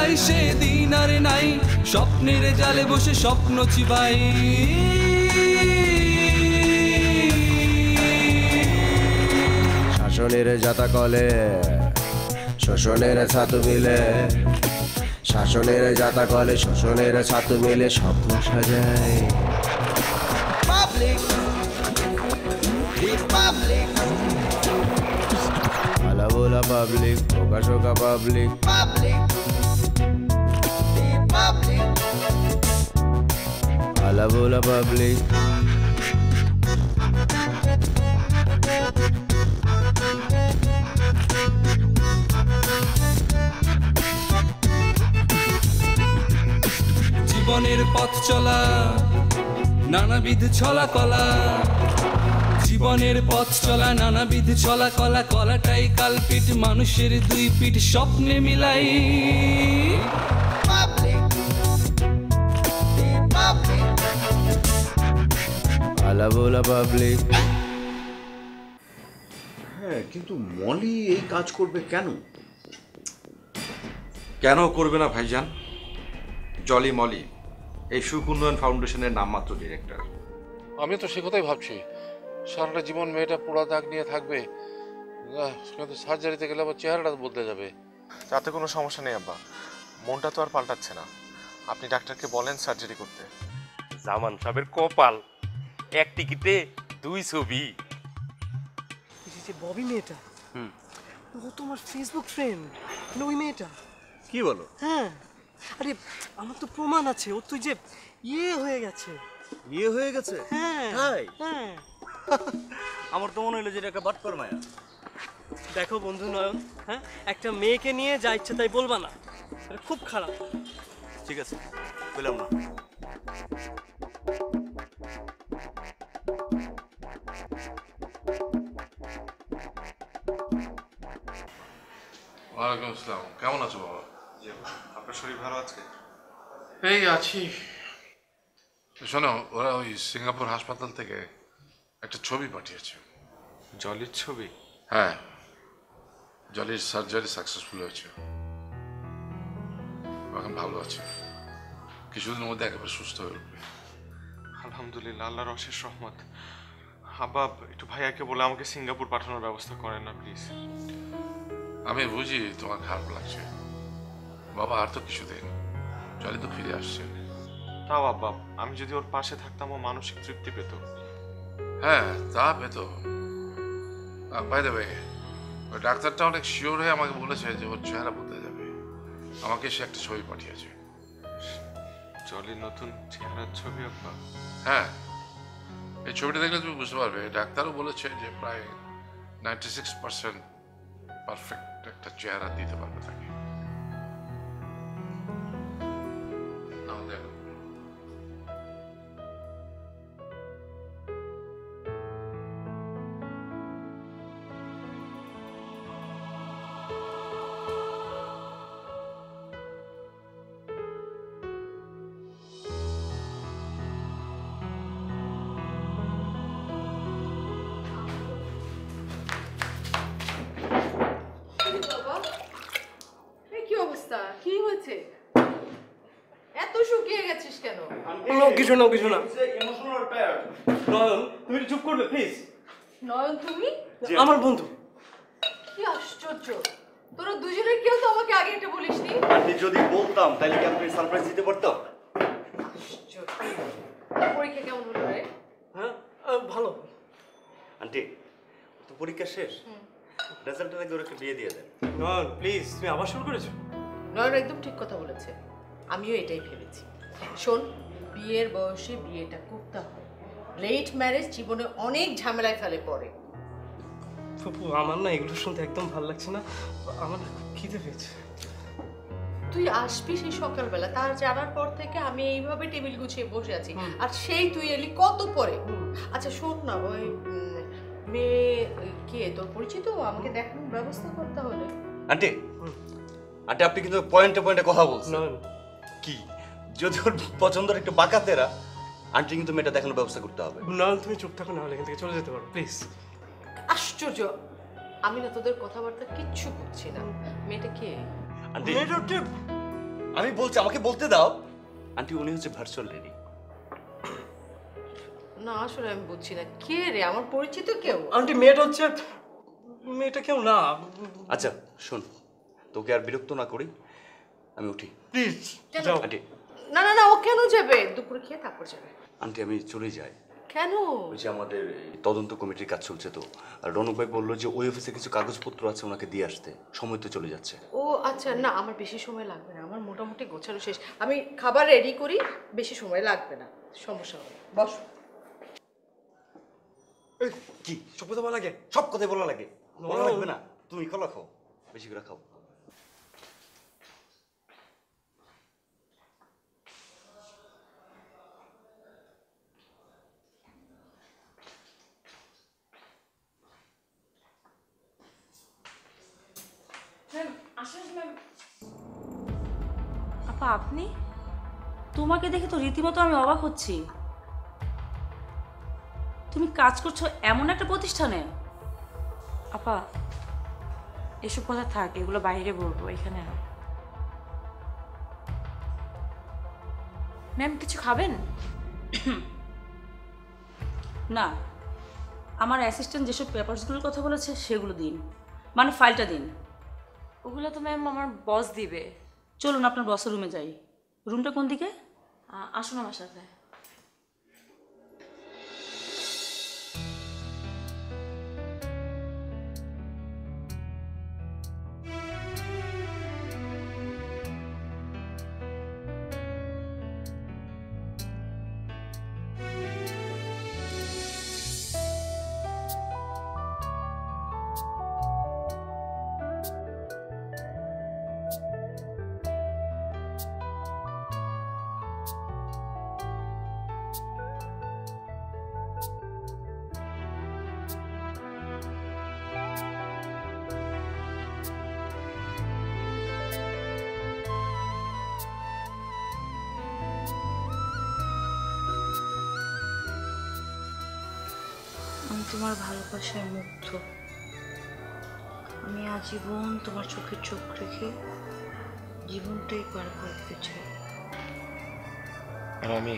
মিলাই সেদিন আর নাই, স্বপ্নের জালে বসে স্বপ্ন চিবাই। শাসনের জাতা কলে শোষণের ছাতু মিলে, শাসনের জাতা কলে শোষণের ছাতু মিলে স্বপ্ন সাজায়। আলা বোলা পাবলিক, ওকা শোকা পাবলিক, আলা বোলা পাবলিক। জীবনের পথ চলা নানাবিধ ছলা কলা, জীবনের পথ চলা নানাবিধ ছলা কলা, কলাটাই কালপিট মানুষের দুই পিঠ স্বপ্নে মিলাই। আলা বোলা পাবলিক। হ্যাঁ, কিন্তু মলি এই কাজ করবে কেন? কেন করবে না ভাইজান? জলি মলি এই সুখ উন্নয়ন ফাউন্ডেশনের নামমাত্র ডিরেক্টর। আমি তো সে কথাই ভাবছি, সারাটা জীবন মেয়েটা পোড়া দাগ নিয়ে থাকবে, কিন্তু সার্জারিতে গেলে আবার চেহারাটা বদলে যাবে। তাতে কোনো সমস্যা নেই আব্বা, মনটা তো আর পাল্টাচ্ছে না। আপনি ডাক্তারকে বলেন সার্জারি করতে। জামান সাহেবের কপাল, এক টিকিটে 2 ছবি। যে ববি মেয়েটা, ও তোমার ফেসবুক ফ্রেন্ড, ওই মেয়েটা। কি বলো? হ্যাঁ, আরে আমার তো প্রমাণ আছে, ও তুই যে হয়ে গেছে। হয়ে গেছে? হ্যাঁ হ্যাঁ। আমার তো মনে হলো যে এটা একটা বাটপার মায়া। দেখো বন্ধু নয়ন, হ্যাঁ, একটা মেয়েকে নিয়ে যা ইচ্ছা তাই বলবা না, এটা খুব খারাপ। ঠিক আছে, বললাম না। ওয়ালাইকুম আসসালাম, কেমন আছো বাবা? আপনার শরীর ভালো আছে? এই আছি। শোনো, ওরা ওই সিঙ্গাপুর হাসপাতাল থেকে একটা ছবি পাঠিয়েছে। জলির ছবি? হ্যাঁ, জলির সার্জারি সাকসেসফুল হয়েছে, এখন ভালো আছে, কিছুদিনের মধ্যে একেবারে সুস্থ হয়ে উঠবে। আলহামদুলিল্লাহ, আল্লাহর অশেষ রহমত। আব্বা, একটু ভাইয়াকে বলে আমাকে সিঙ্গাপুর পাঠানোর ব্যবস্থা করেন না প্লিজ। আমি বুঝি তোমার খারাপ লাগছে বাবা, আর তো কিছুদিন, জলি তো ফিরে আসছে। তাও আব্বা, আমি যদি ওর পাশে থাকতাম ও মানসিক তৃপ্তি পেত। হ্যাঁ, তা পেত। বাই দ্য ওয়ে, ওই ডাক্তারটা অনেক শিওর হয়ে আমাকে বলেছে যে ওর চেহারা বদলে যাবে। আমাকে সে একটা ছবি পাঠিয়েছে। জলির নতুন চেহারার ছবি আব্বা? হ্যাঁ, এই ছবিটা দেখলে তুমি বুঝতে পারবে। ডাক্তারও বলেছে যে প্রায় 96% পারফেক্ট একটা চেহারা দিতে পারবে তাকে। নাও দেখো। কি হয়েছে? এত শুকিয়ে গেছিস কেন? কিছু না, কিছু না। নয়ন, তুমি চুপ করবে প্লিজ? নয়ন তুমি? আমার বন্ধু। কি আশ্চর্য, তোরা দুজনের কেউ তো আমাকে আগে এটা বলিসনি। আমি যদি বলতাম তাহলে কি আপনি সারপ্রাইজ দিতে পারতাম? পরীক্ষা কেমন হলো রে? হ্যাঁ, ভালো। আন্টি, তো পরীক্ষা শেষ, রেজাল্টের আগে ওকে বিয়ে দিয়ে দেন। নয়ন প্লিজ, তুমি আবার শুরু করেছো। নয়ন একদম ঠিক কথা বলেছে, আমিও এটাই ভেবেছি। শোন, বিয়ের বয়সে বিয়েটা করতে হয়, লেট ম্যারেজ জীবনে অনেক ঝামেলায় ফেলে পড়ে। ফুপু, আমার না এগুলো শুনতে একদম ভালো লাগছে না, আমার খিদে পেয়েছে। তুই আসবি সেই সকালবেলা, তার জানার পর থেকে আমি এইভাবে টেবিল গুছিয়ে বসে আছি, আর সেই তুই এলি কত পরে। আচ্ছা শোন না, ওই মেয়ে কে তোর পরিচিত? আমাকে দেখানোর ব্যবস্থা করতে হলে। আন্টি, আন্টি আপনি কিন্তু পয়েন্টে পয়েন্টে কথা বলছেন। কি যদি ওর পছন্দের একটু বাঁকাতেরা, আন্টি কিন্তু মেয়েটা দেখানোর ব্যবস্থা করতে হবে। নয়ন তুমি চুপ থাকো, না হলে এখান থেকে চলে যেতে পারো প্লিজ। আশ্চর্য, আমি না তোদের কথাবার্তা কিচ্ছু বুঝছি না। মেয়েটা কে? আন্টি আমি বলছি, আমাকে বলতে দাও। আন্টি উনি হচ্ছে ভার্চুয়াল লেডি। না আসলে আমি বুঝছি না, কে রে? আমার পরিচিত কেউ? আন্টি মেয়েটা হচ্ছে, মেয়েটা কেউ না। আচ্ছা শোন, তোকে আর বিরক্ত না করি, আমি উঠি প্লিজ যাও। আন্টি। না না না, ও কেন যাবে? দুপুরে খেয়ে তারপর যাবে। আন্টি আমি চলে যাই। কেন? ওই যে আমাদের এই তদন্ত কমিটির কাজ চলছে তো, আর রনক ভাই বললো যে ওই অফিসে কিছু কাগজপত্র আছে, ওনাকে দিয়ে আসতে, সময় তো চলে যাচ্ছে। ও আচ্ছা, না আমার বেশি সময় লাগবে না, আমার মোটামুটি গোছানো শেষ। আমি খাবার রেডি করি, বেশি সময় লাগবে না, সমস্যা হবে। বস। কি সব কথা বলা লাগে? সব কথাই বলা লাগে, বলা লাগবে না। তুমি কলা খাও, বেশি করে খাও। আপা আপনি? তোমাকে দেখে তো রীতিমতো আমি অবাক হচ্ছি। তুমি কাজ করছো এমন একটা প্রতিষ্ঠানে? আপা এসব কথা থাক, এগুলো বাইরে বলবো, এখানে না। ম্যাম কিছু খাবেন? না, আমার অ্যাসিস্ট্যান্ট যেসব পেপারসগুলোর কথা বলেছে সেগুলো দিন, মানে ফাইলটা দিন। ওগুলো তো ম্যাম আমার বস দিবে। চলুন আপনার বসের রুমে যাই। রুমটা কোন দিকে? আসুন আমার সাথে। আমি তোমার ভালোবাসায় মুগ্ধ। আমি আজীবন তোমার চোখে চোখ রেখে জীবনটাই পার করতে চাই। আর আমি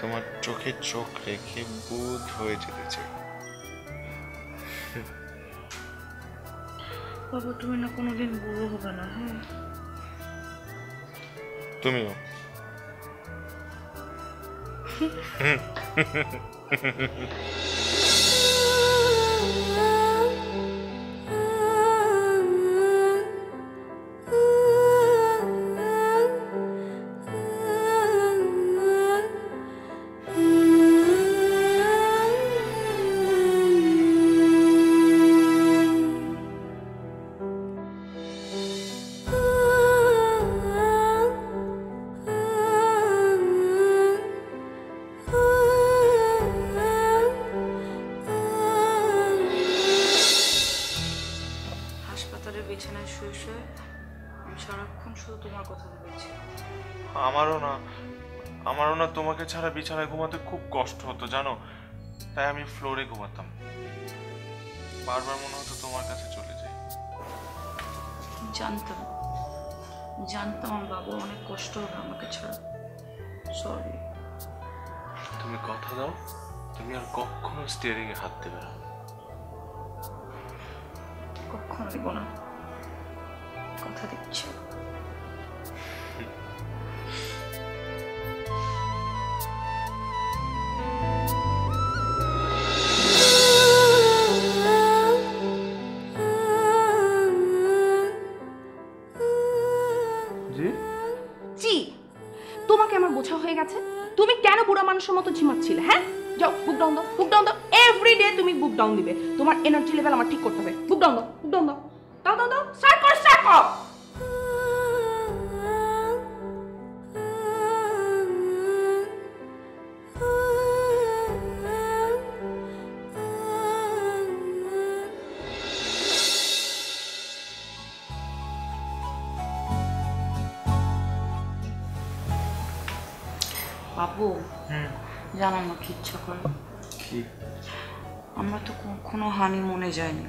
তোমার চোখে চোখ রেখে বুধ হয়ে যেতে চাই। বাবা তুমি না কোনোদিন বুড়ো হবে না। হ্যাঁ তুমিও। হাসপাতালের বিছানায় শুয়ে শুয়ে আমি সারাক্ষণ শুধু তোমার কথা ভেবেছি। আমারও না তোমাকে ছাড়া বিছানায় ঘুমাতে খুব কষ্ট হতো জানো, তাই আমি ফ্লোরে ঘুমাতাম। বারবার মনে হতো তোমার কাছে চলে যাই। জানতাম জানতাম আমার বাবা অনেক কষ্ট হবে আমাকে ছাড়া। সরি। তুমি কথা দাও, তুমি আর কখনো স্টিয়ারিং এ হাত দেবে না। কখনো দেব না, কথা দিচ্ছি। জি, তোমাকে আমার বোঝা হয়ে গেছে। তুমি কেন বুড়া মানুষের মতো ঝিমাচ্ছিলে? হ্যাঁ, যাও বুক ডাউন দাও, বুক ডাউন দাও। এভরিডে তুমি বুক ডাউন দিবে। তোমার এনার্জি লেভেল আমার ঠিক করতে হবে। বুক ডাউন দাও, বুক ডাউন দাও, দাও দাও দাও। স্টার্ট কর, স্টার্ট কর। বাবু জানো আমার কি ইচ্ছা করে? কি? আমরা তো কখনো হানিমুনে যাইনি।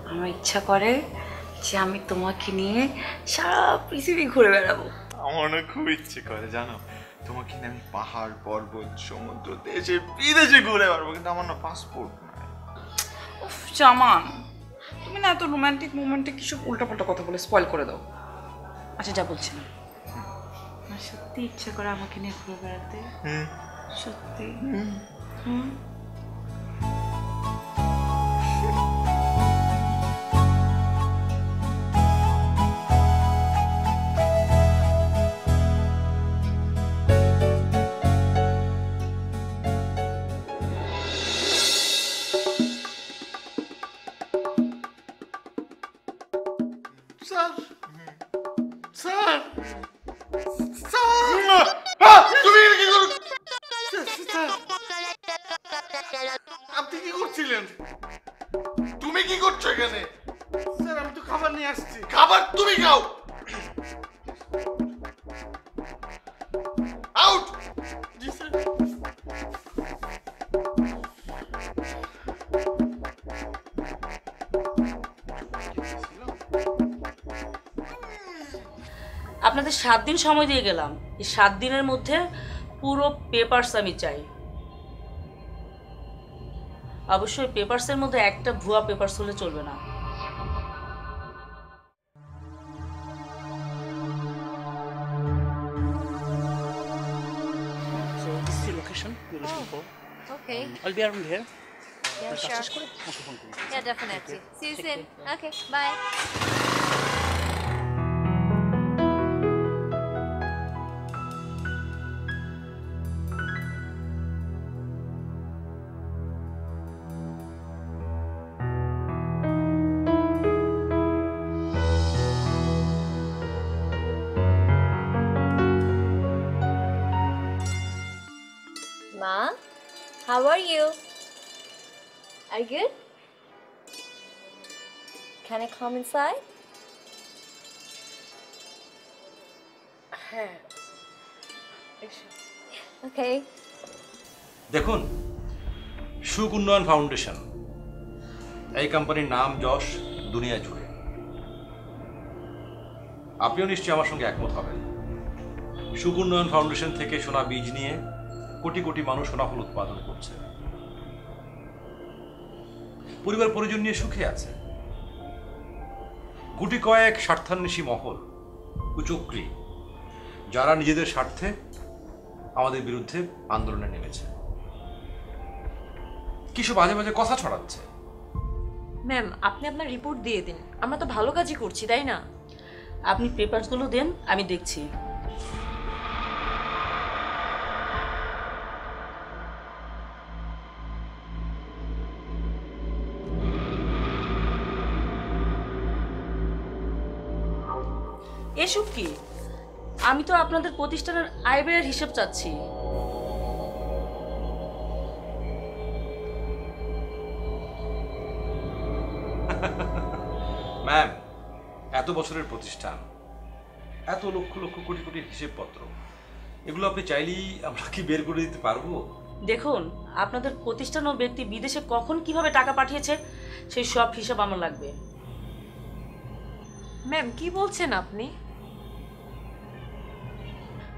আমার ইচ্ছা করে যে আমি তোমাকে নিয়ে সারা পৃথিবী ঘুরে বেড়াবো। আমার না খুব ইচ্ছে করে জানো, তোমাকে নিয়ে আমি পাহাড় পর্বত সমুদ্র দেশে বিদেশে ঘুরে বেড়াবো, কিন্তু আমার না পাসপোর্ট নাই। উফ জামান, তুমি না এত রোমান্টিক মোমেন্টে কিছু উল্টাপাল্টা কথা বলে স্পয়েল করে দাও। আচ্ছা যা বলছি না, আমার সত্যি ইচ্ছে করে আমাকে নিয়ে ঘুরে বেড়াতে। সত্যি? হুম। স্যার স্যার স্যার তুমি কি করো? আপনি কি করছিলেন? তুমি কি করছো এখানে? স্যার আমি তো খাবার নিয়ে আসছি। খাবার তুমি খাও। আউট। জি স্যার। আপনাদের 7 দিন সময় দিয়ে গেলাম, এই 7 দিনের মধ্যে পুরো পেপারস আমি চাই। অবশ্যই পেপারসের মধ্যে একটা ভুয়া পেপারস হলে চলবে না। So this is the location you're looking for. Okay. I'll be around here. Yeah, sure. Yeah, definitely. See you soon. Okay, bye. Ma, how are you? Are you good? Can I come inside? Okay. দেখুন, সুখ উন্নয়ন foundation এই কোম্পানির নাম যশ দুনিয়া জুড়ে। আপনিও নিশ্চয়ই আমার সঙ্গে একমত হবেন। সুখ উন্নয়ন ফাউন্ডেশন থেকে সোনা বীজ নিয়ে কোটি কোটি মানুষ সোনাফল উৎপাদন করছে, পরিবার পরিজন নিয়ে সুখে আছে। গুটি কয়েক স্বার্থান্বেষী মহল, কুচক্রী, যারা নিজেদের স্বার্থে আমাদের বিরুদ্ধে আন্দোলনে নেমেছে, কিছু বাজে বাজে কথা ছড়াচ্ছে। ম্যাম, আপনি আপনার রিপোর্ট দিয়ে দিন, আমরা তো ভালো কাজই করছি, তাই না? আপনি পেপারসগুলো দেন, আমি দেখছি। এসব কি? আমি তো আপনাদের প্রতিষ্ঠানের আয় ব্যয়ের হিসাব চাচ্ছি। ম্যাম, এত বছরের প্রতিষ্ঠান, এত লক্ষ লক্ষ কোটি কোটি হিসেবপত্র, এগুলো আপনি চাইলেই আমরা কি বের করে দিতে পারবো? দেখুন, আপনাদের প্রতিষ্ঠান ও ব্যক্তি বিদেশে কখন কিভাবে টাকা পাঠিয়েছে সেই সব হিসাব আমার লাগবে। ম্যাম, কি বলছেন আপনি?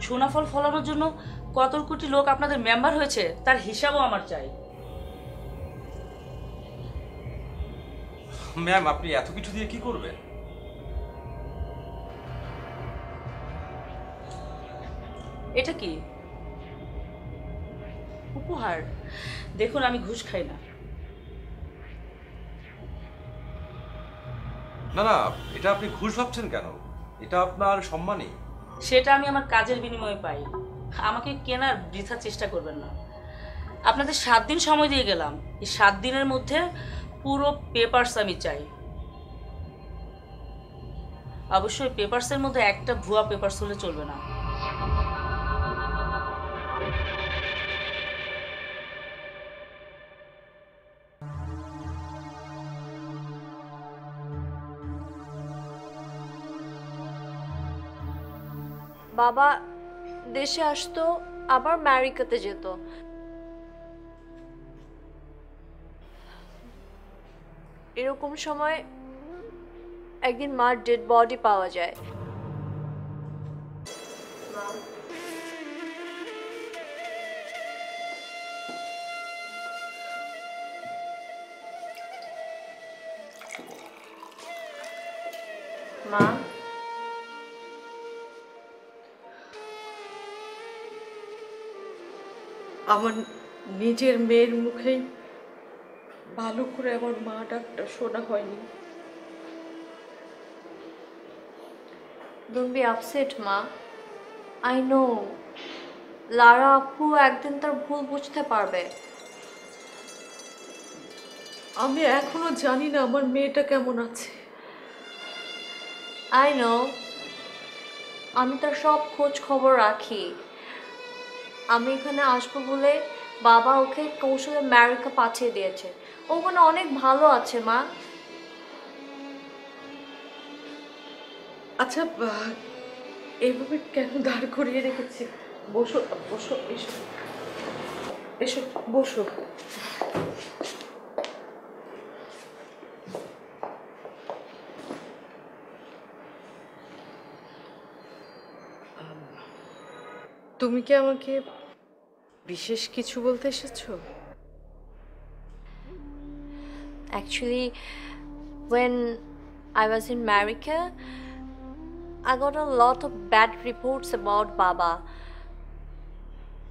সোনাফল ফলানোর জন্য কত কোটি লোক আপনাদের মেম্বার হয়েছে তার হিসাবও আমার চাই। ম্যাম, আপনি এত কিছু দিয়ে কি করবেন? এটা কি? উপহার? দেখুন, আমি ঘুষ খাই না। না না, এটা আপনি ঘুষ ভাবছেন কেন? এটা আপনার সম্মানই। সেটা আমি আমার কাজের বিনিময়ে পাই, আমাকে কেনার বৃথা চেষ্টা করবেন না। আপনাদের 7 দিন সময় দিয়ে গেলাম, এই 7 দিনের মধ্যে পুরো পেপারস আমি চাই। অবশ্যই পেপারসের মধ্যে একটা ভুয়া পেপারস হলে চলবে না। বাবা দেশে আসতো, আবার আমেরিকাতে যেত। এরকম সময় একদিন মার ডেড বডি পাওয়া যায়। মা, আমার নিজের মেয়ের মুখেই ভালো করে আমার মা ডাকটা শোনা হয়নি। Don't be upset, মা। I know লারা আপু একদিন তার ভুল বুঝতে পারবে। আমি এখনো জানি না আমার মেয়েটা কেমন আছে। I know, আমি তার সব খোঁজ খবর রাখি। আমি এখানে আসবো বলে বাবা ওকে কৌশলে আমেরিকা পাঠিয়ে দিয়েছে। ওখানে অনেক ভালো আছে মা। আচ্ছা, এভাবে কেন দাঁড় করিয়ে রেখেছি? বসো বসো, এসো এসো, বসো। তুমি কি আমাকে বিশেষ কিছু বলতে এসেছো? Actually, when I was in America, I got a lot of bad reports about Baba.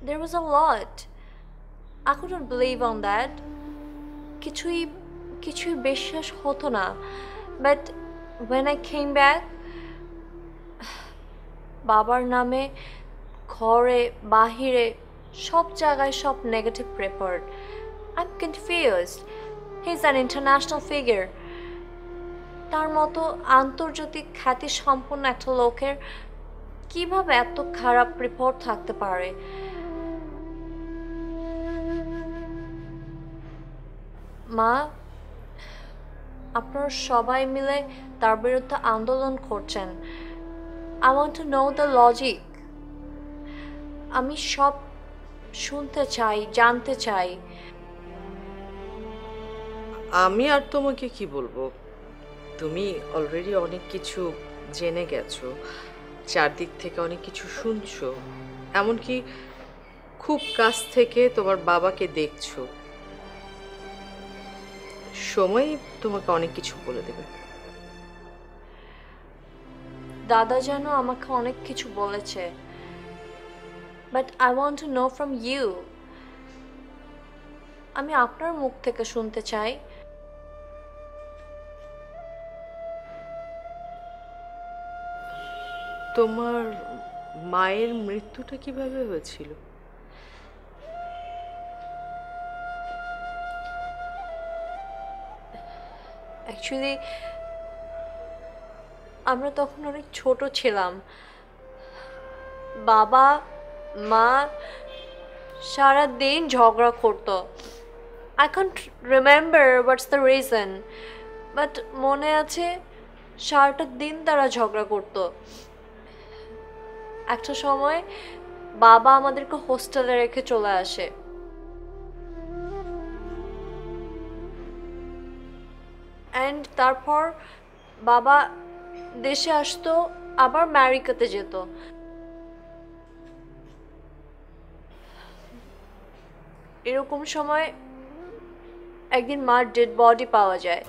There was a lot. I couldn't believe on that. কিছুই বিশ্বাস হতো না। But when I came back, বাবার নামে ঘরে বাহিরে সব জায়গায় সব negative report. I'm confused. He's an international figure. তার মতো আন্তর্জাতিক খ্যাতি সম্পন্ন একটা লোকের কিভাবে এত খারাপ রিপোর্ট থাকতে পারে? মা, আপনারা সবাই মিলে তার বিরুদ্ধে আন্দোলন করছেন। I want to know the logic. আমি সব শুনতে চাই, জানতে চাই। আমি আর তোমাকে কি বলবো? তুমি অলরেডি অনেক কিছু জেনে গেছো, চারদিক থেকে অনেক কিছু শুনছো, এমনকি খুব কাছ থেকে তোমার বাবাকে দেখছো। সময় তোমাকে অনেক কিছু বলে দেবে। দাদা যেন আমাকে অনেক কিছু বলেছে, but I want to know from you. আমি আপনার মুখ থেকে শুনতে চাই। তোমার মায়ের মৃত্যুটা কিভাবে হয়েছিল? অ্যাকচুয়ালি আমরা তখন অনেক ছোট ছিলাম। বাবা মা সারা দিন ঝগড়া করতো। I can't remember what's the reason, but মনে আছে সারাটা দিন তারা ঝগড়া করতো। একটা সময় বাবা আমাদেরকে হোস্টেলে রেখে চলে আসে। অ্যান্ড তারপর বাবা দেশে আসতো, আবার আমেরিকাতে যেত। এরকম সময় একদিন মার ডেড বডি পাওয়া যায়।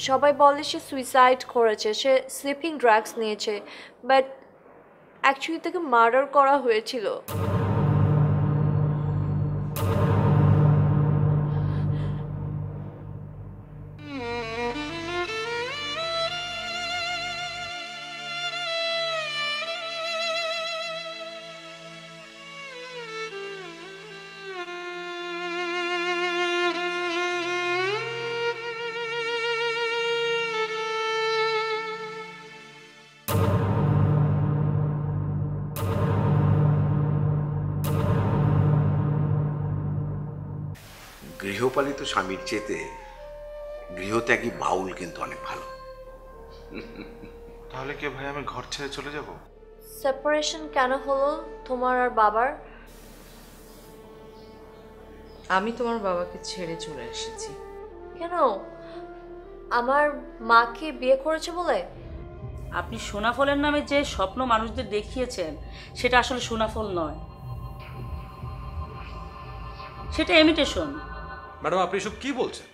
সবাই বলে সে সুইসাইড করেছে, সে স্লিপিং ড্রাগস নিয়েছে, বাট অ্যাকচুয়ালি তাকে মার্ডার করা হয়েছিল। গৃহপালিত স্বামীর চেতে গৃহত্যাগী বাউল কিন্তু অনেক ভালো। তাহলে কি ভাই আমি ঘর ছেড়ে চলে যাব? সেপারেশন কেন হলো তোমার আর বাবার? আমি তোমার বাবাকে ছেড়ে চলে এসেছি। কেন? আমার মাকে বিয়ে করেছে বলে? আপনি সোনাফলের নামে যে স্বপ্ন মানুষদের দেখিয়েছেন সেটা আসলে সোনাফল নয়, সেটা ইমিটেশন। ম্যাডাম আপনি এসব কি বলছেন?